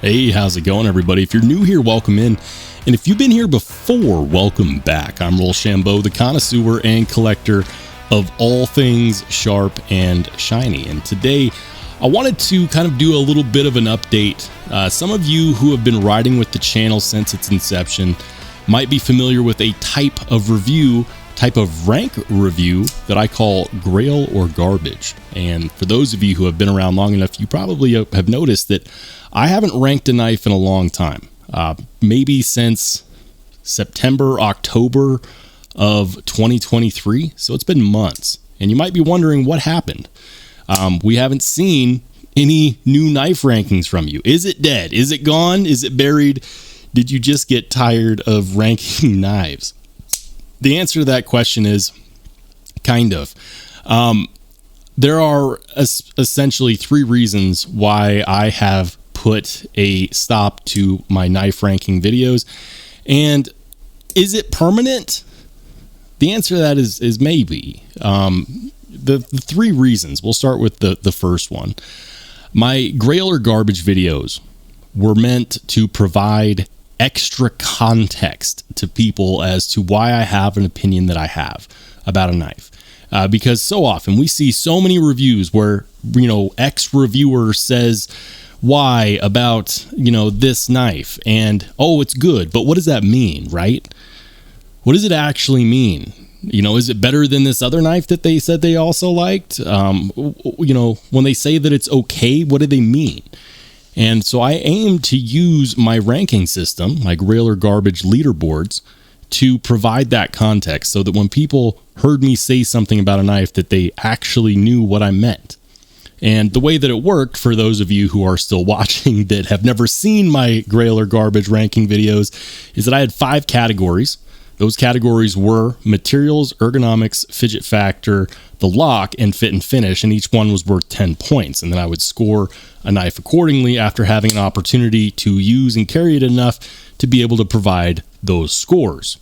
Hey, how's it going, everybody? If you're new here, welcome in. And if you've been here before, welcome back. I'm Rollshambo, the connoisseur and collector of all things sharp and shiny. And today, I wanted to kind of do a little bit of an update. Some of you who have been riding with the channel since its inception might be familiar with a type of rank review that I call Grail or Garbage. And for those of you who have been around long enough, you probably have noticed that I haven't ranked a knife in a long time. Maybe since September, October of 2023. So it's been months. And you might be wondering what happened. We haven't seen any new knife rankings from you. Is it dead? Is it gone? Is it buried? Did you just get tired of ranking knives? The answer to that question is kind of. There are essentially three reasons why I have put a stop to my knife ranking videos. And is it permanent? The answer to that is maybe. The three reasons, we'll start with the first one. My Grail or Garbage videos were meant to provide extra context to people as to why I have an opinion that I have about a knife. Because so often we see so many reviews where, X reviewer says why about, this knife and, oh, it's good. But what does that mean, right? What does it actually mean? Is it better than this other knife that they said they also liked? When they say that it's okay, what do they mean? And so I aim to use my ranking system, my Grail or Garbage leaderboards, to provide that context so that when people heard me say something about a knife, that they actually knew what I meant. And the way that it worked, for those of you who are still watching that have never seen my Grail or Garbage ranking videos, is that I had 5 categories. Those categories were materials, ergonomics, fidget factor, the lock, and fit and finish, and each one was worth 10 points. And then I would score a knife accordingly after having an opportunity to use and carry it enough to be able to provide those scores.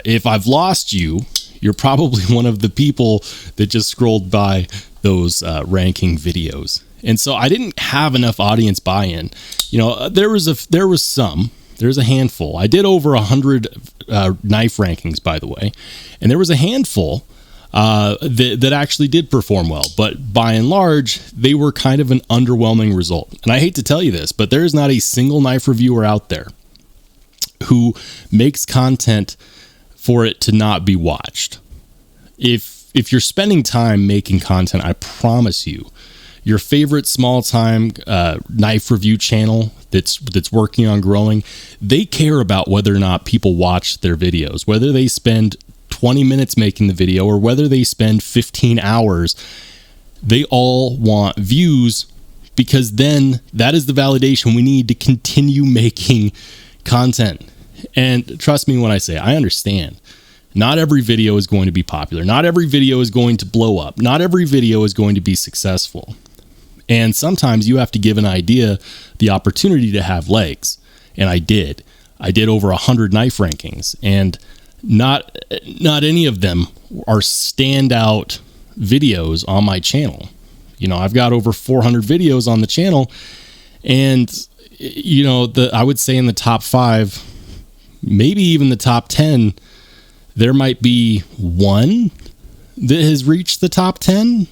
If I've lost you, you're probably one of the people that just scrolled by those ranking videos. And so I didn't have enough audience buy-in. There's a handful. I did over 100 knife rankings, by the way, and there was a handful that actually did perform well. But by and large, they were kind of an underwhelming result. And I hate to tell you this, but there is not a single knife reviewer out there who makes content for it to not be watched. If you're spending time making content, I promise you, your favorite small-time knife review channel that's working on growing, they care about whether or not people watch their videos, whether they spend 20 minutes making the video or whether they spend 15 hours. They all want views, because then that is the validation we need to continue making content. And trust me when I say, I understand. Not every video is going to be popular. Not every video is going to blow up. Not every video is going to be successful. And sometimes you have to give an idea the opportunity to have legs. And I did. I did over 100 knife rankings, and not any of them are standout videos on my channel. I've got over 400 videos on the channel, and I would say in the top 5, maybe even the top 10, there might be one that has reached the top 10.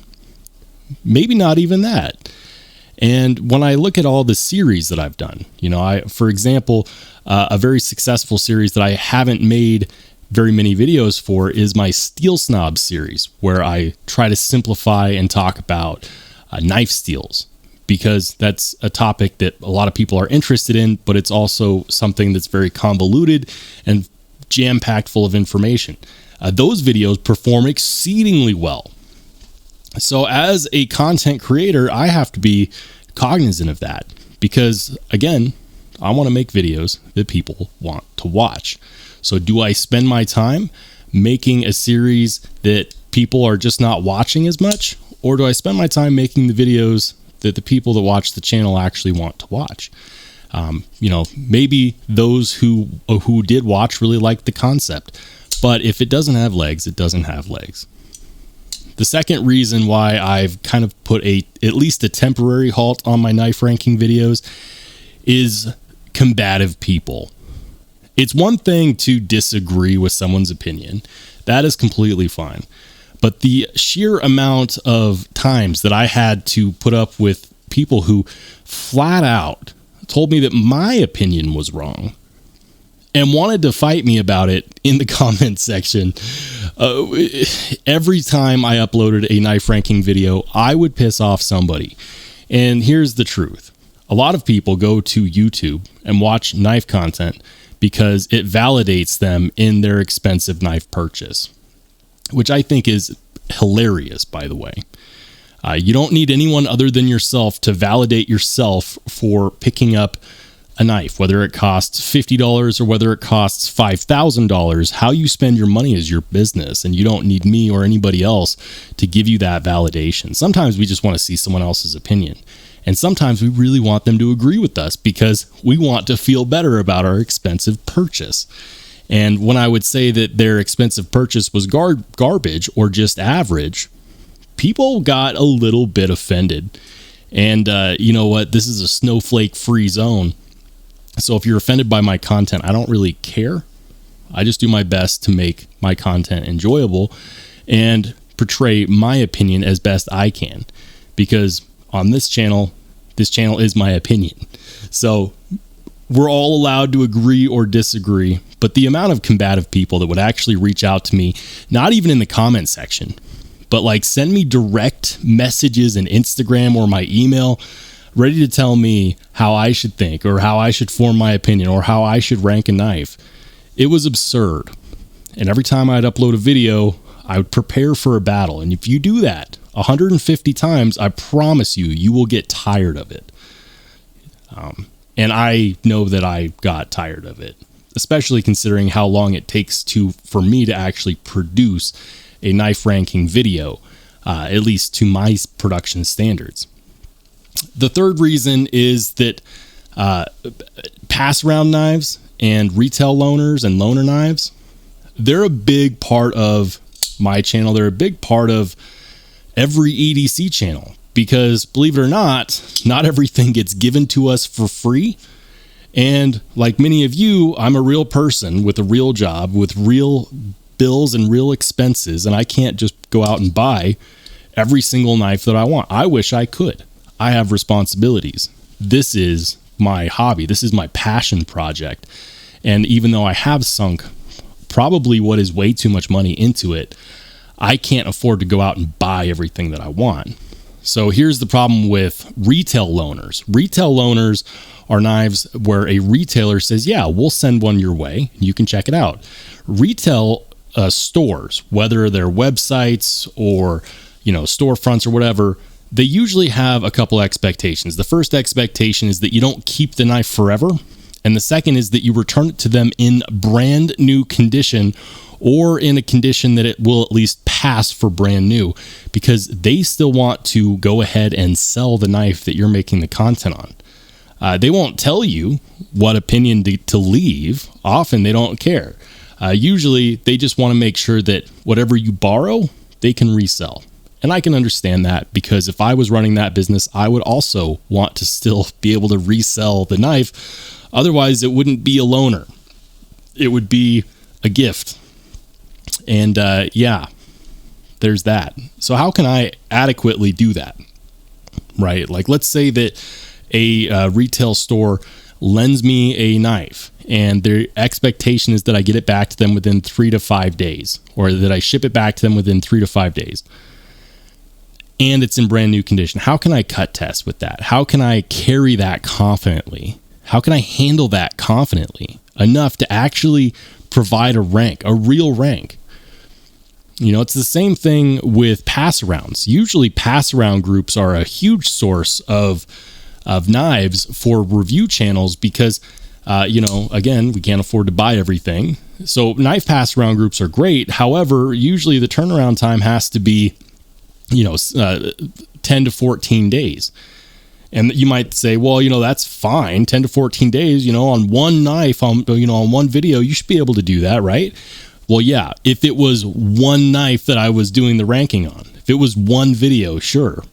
Maybe not even that. And when I look at all the series that I've done, for example, a very successful series that I haven't made very many videos for is my Steel Snob series, where I try to simplify and talk about knife steels, because that's a topic that a lot of people are interested in, but it's also something that's very convoluted and jam-packed full of information. Those videos perform exceedingly well. So as a content creator, I have to be cognizant of that, because again, I want to make videos that people want to watch. So do I spend my time making a series that people are just not watching as much? Or do I spend my time making the videos that the people that watch the channel actually want to watch? Maybe those who did watch really liked the concept, but if it doesn't have legs, it doesn't have legs. The second reason why I've kind of put at least a temporary halt on my knife ranking videos is combative people. It's one thing to disagree with someone's opinion. That is completely fine. But the sheer amount of times that I had to put up with people who flat out told me that my opinion was wrong and wanted to fight me about it in the comments section. Every time I uploaded a knife ranking video, I would piss off somebody. And here's the truth. A lot of people go to YouTube and watch knife content because it validates them in their expensive knife purchase, which I think is hilarious, by the way. You don't need anyone other than yourself to validate yourself for picking up a knife, whether it costs $50 or whether it costs $5,000. How you spend your money is your business, and you don't need me or anybody else to give you that validation. Sometimes we just want to see someone else's opinion, and sometimes we really want them to agree with us because we want to feel better about our expensive purchase. And when I would say that their expensive purchase was garbage or just average, people got a little bit offended. And you know what? This is a snowflake-free zone. So if you're offended by my content, I don't really care. I just do my best to make my content enjoyable and portray my opinion as best I can. Because on this channel is my opinion. So we're all allowed to agree or disagree. But the amount of combative people that would actually reach out to me, not even in the comment section, but like send me direct messages in Instagram or my email, ready to tell me how I should think or how I should form my opinion or how I should rank a knife. It was absurd. And every time I'd upload a video, I would prepare for a battle. And if you do that 150 times, I promise you, you will get tired of it. And I know that I got tired of it, especially considering how long it takes for me to actually produce a knife ranking video, at least to my production standards. The third reason is that pass around knives and retail loaners and loaner knives, they're a big part of my channel. They're a big part of every EDC channel because, believe it or not everything gets given to us for free. And like many of you, I'm a real person with a real job, with real bills and real expenses, and I can't just go out and buy every single knife that I want. I wish I could. I have responsibilities. This is my hobby. This is my passion project. And even though I have sunk probably what is way too much money into it, I can't afford to go out and buy everything that I want. So here's the problem with retail loaners. Retail loaners are knives where a retailer says, yeah, we'll send one your way. You can check it out. Retail stores, whether they're websites or, storefronts or whatever, they usually have a couple expectations. The first expectation is that you don't keep the knife forever. And the second is that you return it to them in brand new condition, or in a condition that it will at least pass for brand new, because they still want to go ahead and sell the knife that you're making the content on. They won't tell you what opinion to leave. Often they don't care. Usually they just want to make sure that whatever you borrow, they can resell. And I can understand that, because if I was running that business, I would also want to still be able to resell the knife. Otherwise, it wouldn't be a loaner. It would be a gift. And yeah, there's that. So how can I adequately do that? Right? Like, let's say that a retail store lends me a knife, and their expectation is that I get it back to them within 3 to 5 days, or that I ship it back to them within 3 to 5 days. And it's in brand new condition. How can I cut test with that? How can I carry that confidently? How can I handle that confidently enough to actually provide a rank, a real rank? It's the same thing with pass arounds. Usually pass around groups are a huge source of knives for review channels because, again, we can't afford to buy everything. So knife pass around groups are great. However, usually the turnaround time has to be 10 to 14 days. And you might say, well, that's fine. 10 to 14 days, on one knife, on one video, you should be able to do that, right? Well, yeah, if it was one knife that I was doing the ranking on, if it was one video, sure.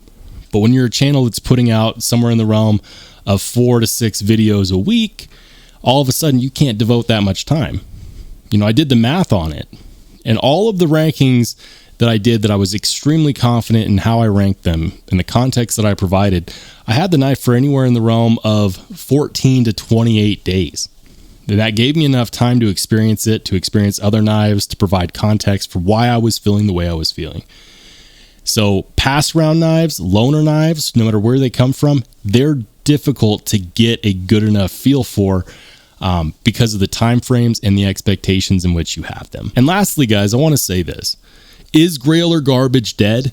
But when you're a channel that's putting out somewhere in the realm of 4 to 6 videos a week, all of a sudden you can't devote that much time. You know, I did the math on it, and all of the rankings that I did that I was extremely confident in how I ranked them in the context that I provided, I had the knife for anywhere in the realm of 14 to 28 days. And that gave me enough time to experience it, to experience other knives, to provide context for why I was feeling the way I was feeling. So pass round knives, loaner knives, no matter where they come from, they're difficult to get a good enough feel for because of the time frames and the expectations in which you have them. And lastly, guys, I want to say this. Is Grailer Garbage dead?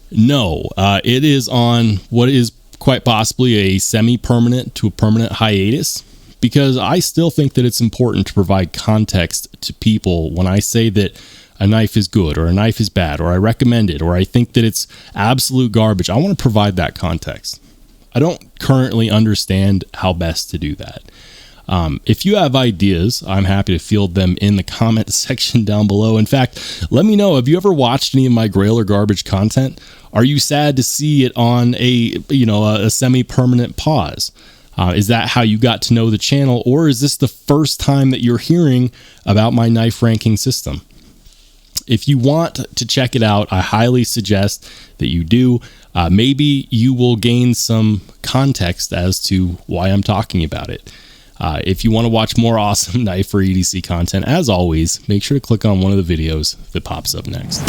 No, it is on what is quite possibly a semi-permanent to a permanent hiatus, because I still think that it's important to provide context to people when I say that a knife is good or a knife is bad or I recommend it or I think that it's absolute garbage. I want to provide that context. I don't currently understand how best to do that. If you have ideas, I'm happy to field them in the comment section down below. In fact, let me know, have you ever watched any of my Grailer Garbage content? Are you sad to see it on a semi-permanent pause? Is that how you got to know the channel, or is this the first time that you're hearing about my knife ranking system? If you want to check it out, I highly suggest that you do. Maybe you will gain some context as to why I'm talking about it. If you want to watch more awesome Knifer.edc content, as always, make sure to click on one of the videos that pops up next.